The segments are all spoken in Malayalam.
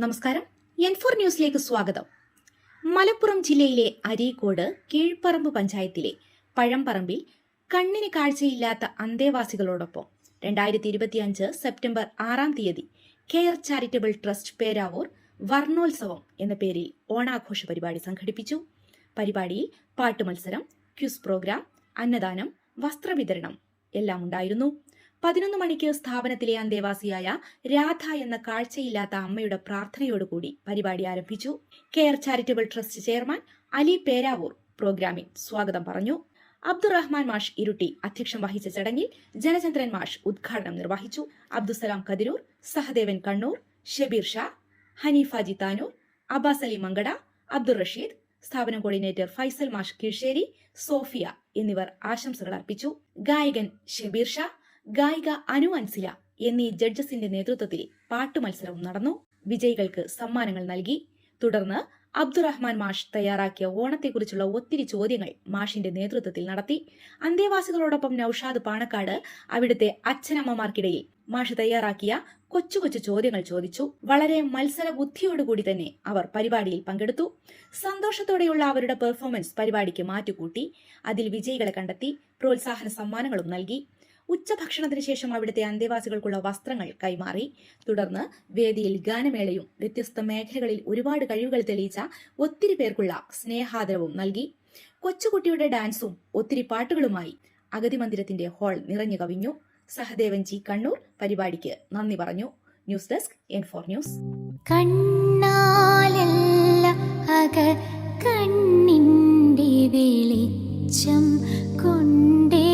നമസ്കാരം. N4 ന്യൂസിലേക്ക് സ്വാഗതം. മലപ്പുറം ജില്ലയിലെ അരീക്കോട് കീഴ്പറമ്പ് പഞ്ചായത്തിലെ പഴംപറമ്പിൽ കണ്ണിന് കാഴ്ചയില്ലാത്ത അന്തേവാസികളോടൊപ്പം 2025 September 6 care charitable trust Peravoor Varnotsavam എന്ന പേരിൽ ഓണാഘോഷ പരിപാടി സംഘടിപ്പിച്ചു. പരിപാടിയിൽ പാട്ടുമത്സരം, ക്വിസ് പ്രോഗ്രാം, അന്നദാനം, വസ്ത്രവിതരണം എല്ലാം ഉണ്ടായിരുന്നു. 11 മണിക്ക് സ്ഥാപനത്തിലെ അന്തേവാസിയായ രാധ എന്ന കാഴ്ചയില്ലാത്ത അമ്മയുടെ പ്രാർത്ഥനയോടുകൂടി പരിപാടി ആരംഭിച്ചു. Care charitable trust chairman Ali Peravoor പ്രോഗ്രാമിൽ സ്വാഗതം പറഞ്ഞു. അബ്ദുറഹ്മാൻ മാഷ് ഇരുട്ടി അധ്യക്ഷം വഹിച്ച ചടങ്ങിൽ ജനചന്ദ്രൻ മാഷ് ഉദ്ഘാടനം നിർവഹിച്ചു. അബ്ദുസലാം കതിരൂർ, സഹദേവൻ കണ്ണൂർ, ഷബീർ ഷാ, ഹനീഫാജി താനൂർ, അബ്ബാസ് അലി മങ്കട, അബ്ദുൾ റഷീദ്, സ്ഥാപന കോർഡിനേറ്റർ ഫൈസൽ മാഷ് കീഴ്ശ്ശേരി, സോഫിയ എന്നിവർ ആശംസകൾ അർപ്പിച്ചു. ഗായകൻ ഷബീർ ഷാ, ഗായിക അനു അൻസില എന്നീ ജഡ്ജസിന്റെ നേതൃത്വത്തിൽ പാട്ടുമത്സരവും നടന്നു. വിജയികൾക്ക് സമ്മാനങ്ങൾ നൽകി. തുടർന്ന് അബ്ദുറഹ്മാൻ മാഷ് തയ്യാറാക്കിയ ഓണത്തെക്കുറിച്ചുള്ള ഒത്തിരി ചോദ്യങ്ങൾ മാഷിന്റെ നേതൃത്വത്തിൽ നടത്തി. അന്തേവാസികളോടൊപ്പം നൌഷാദ് പാണക്കാട് അവിടുത്തെ അച്ഛനമ്മമാർക്കിടയിൽ മാഷ് തയ്യാറാക്കിയ കൊച്ചു കൊച്ചു ചോദ്യങ്ങൾ ചോദിച്ചു. വളരെ മത്സര ബുദ്ധിയോടുകൂടി തന്നെ അവർ പരിപാടിയിൽ പങ്കെടുത്തു. സന്തോഷത്തോടെയുള്ള അവരുടെ പെർഫോമൻസ് പരിപാടിക്ക് മാറ്റുകൂട്ടി. അതിൽ വിജയികളെ കണ്ടെത്തി. പ്രോത്സാഹന സമ്മാനങ്ങളും നൽകി. ഉച്ചഭക്ഷണത്തിന് ശേഷം അവിടുത്തെ അന്തേവാസികൾക്കുള്ള വസ്ത്രങ്ങൾ കൈമാറി. തുടർന്ന് വേദിയിൽ ഗാനമേളയും വ്യത്യസ്ത മേഖലകളിൽ ഒരുപാട് കഴിവുകൾ തെളിയിച്ച ഒത്തിരി പേർക്കുള്ള സ്നേഹാദരവും നൽകി. കൊച്ചുകുട്ടിയുടെ ഡാൻസും ഒത്തിരി പാട്ടുകളുമായി അഗതി മന്ദിരത്തിന്റെ ഹാൾ നിറഞ്ഞു കവിഞ്ഞു. സഹദേവൻ ജി കണ്ണൂർ പരിപാടിക്ക് നന്ദി പറഞ്ഞു. News desk N4 news. കണ്ണിന്റെ വെളിച്ചം കൊണ്ടേ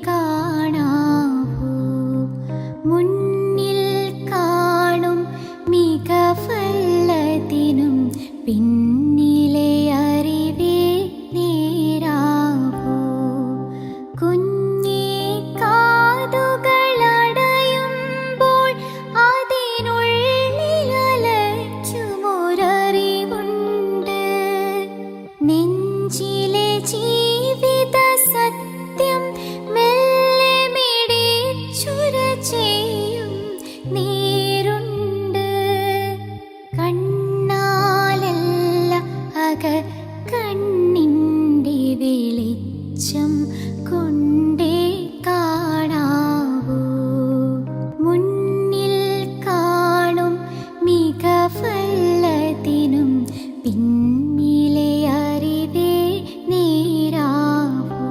കാണാവൂ, മുന്നിൽ കാണും മികവല്ലതിനും പിന്നിലെ അറിവേ നേരാവൂ. കുഞ്ഞേ കാതുകളടയുമ്പോൾ അതിനുള്ളിലലയ്ക്കുമൊരറിവുണ്ട്. നെഞ്ചിലെ ജീവിത സത്യം മെല്ലെ മിടിച്ചുര ചെയ്യും നേരുണ്ട്. കണ്ണാലല്ല കണ്ണിന്റെ വെളിച്ചം കൊണ്ടേ കാണാവൂ, മുന്നിൽ കാണും മികവല്ലതിനും പിന്നിലെ അറിവേ നേരാവൂ.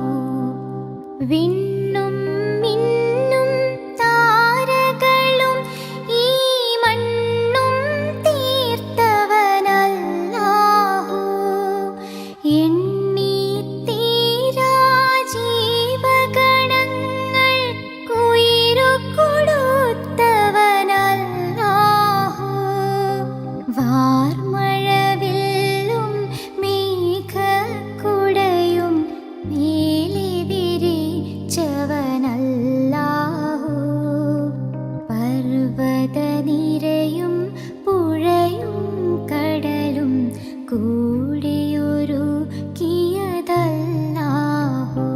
വിണ്ണും മിന്നും താരകളും ഈ മണ്ണും തീർത്തവനല്ലാഹു, എണ്ണി തീരാ ജീവഗണങ്ങൾക്കുയിരു കൊടുത്തവനല്ലാഹു. വാർമഴവില്ലും മേഘക്കുടയും മേലെ വിരിച്ചവനല്ലാഹു. പർവ്വതനിരയും പുഴയും കടലും കൂടെയൊരുക്കിയതല്ലാഹു.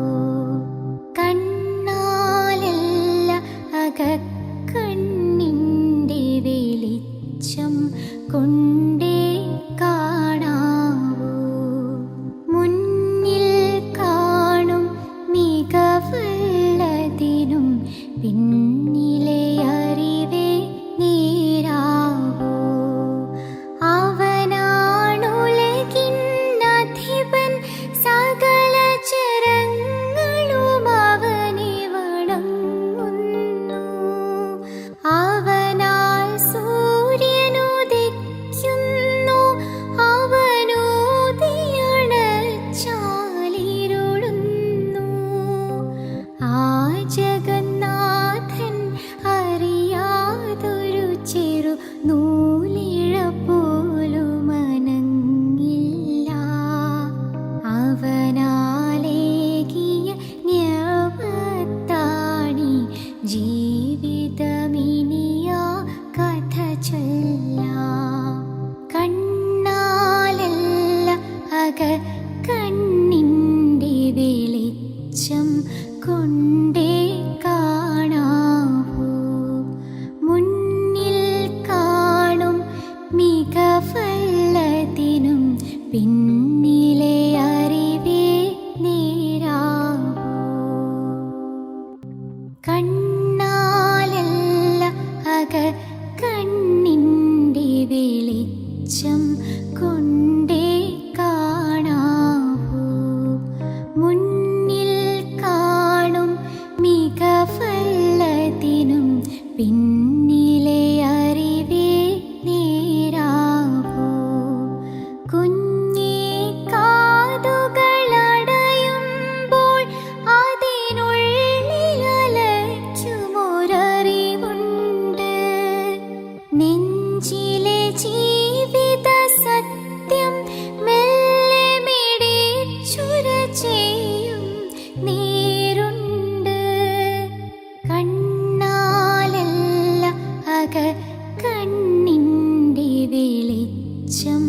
കണ്ണാലല്ല കണ്ണിന്റെ വെളിച്ചം കൊണ്ടേ കാണാവൂ, മുന്നിൽ കാണും മികവല്ലതിനും പിന്നിലെ അറിവേ നേരാവൂ. അവനാണുലകിന്നധിപൻ, സകല ചരങ്ങളും അവനെ വണങ്ങുന്നു. അവനാൽ സൂര്യനുദിക്കുന്നു, മികവല്ലതിനും പിന്നിലെ അറിവേ നേരാവൂ. കണ്ണാലല്ല അക കണ്ണിൻ്റെ വെളിച്ചം കൊണ്ടേ കാണാവൂ. മുന്നിൽ കാണും മികവല്ലതിനും പിന്നിലെ അറിവേ നേരാവൂ. കുഞ്ഞേ കാതുകളടയുമ്പോൾ അതിനുള്ളിലലയ്ക്കുമൊരറിവുണ്ട്. നെഞ്ചിലെ ജീവിത സത്യം മെല്ലെ മിടിച്ചുര ചെയ്യും നേരുണ്ട്. കണ്ണാലല്ല അക കണ്ണിൻ്റെ വെളിച്ചം